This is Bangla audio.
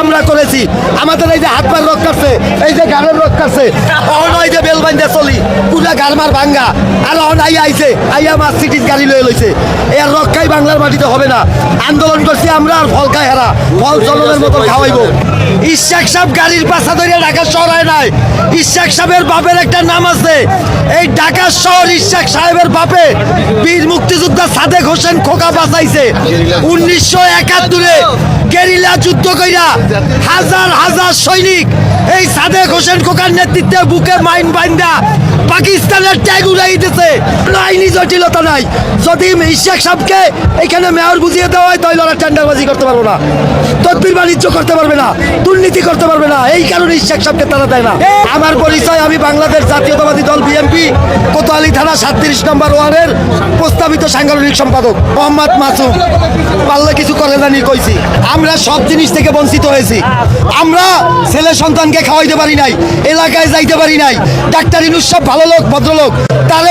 আমরা করেছি। আমাদের এই যে হাত পার রোগ কাটছে, এই যে গাড়ের রোগ কাটছে, এই যে বেল বান্ধা চলি পুরা গারমার ভাঙ্গা, আর আইছে আইয়া মাছ সিটির গাড়ি লয়ে লইছে। এর রক্ষাই বাংলার মাটিতে হবে না। আন্দোলন করছি আমরা, আর ফল খাই হারা, ফল জনগণের মতো খাওয়াইব। ইশাক সাহেব গাড়ির পাশা ধরে ঢাকা শহর হয় নাই। ইশাক সাহেবের বাপের একটা নাম আছে। এই ঢাকা শহর ইশাক সাহেবের বাপে বীর মুক্তিযোদ্ধা সাদেক হোসেন খোকা বাঁচাইছে 1971-এ। গেরিলা যুদ্ধ কইরা হাজার হাজার সৈনিক এই সাদেক হোসেন খোকার নেতৃত্বে বুকে মাইন বাইন্দা পাকিস্তানের ট্যাগ উড়াই দিতেছে। আইনি জটিলতা নাই। যদি ইশাক সাহেবকে এখানে মেয়র বুঝিয়ে দেওয়া হয় তাহলে ওরা টেন্ডারবাজি করতে পারবো না, তদবির বাণিজ্য করতে পারবে না, দুর্নীতি করতে পারবে না। এই কারণে ইশাক সাহেবকে তারা দেয় না। আমার পরিচয়, আমি বাংলাদেশ জাতীয়তাবাদী দল বিএনপি কোতোয়ালি থানা 37 নম্বর ওয়ার্ডের প্রস্তাবিত সাংগঠনিক সম্পাদক মোহাম্মদ মাসুম। পারলে কিছু করে জানি কইছি। আমরা সব জিনিস থেকে বঞ্চিত হয়েছি। আমরা ছেলে সন্তানকে খাওয়াইতে পারি নাই, এলাকায় যাইতে পারি নাই। ডাক্তার ইনুস সব ভালো লোক, ভদ্রলোক, তারে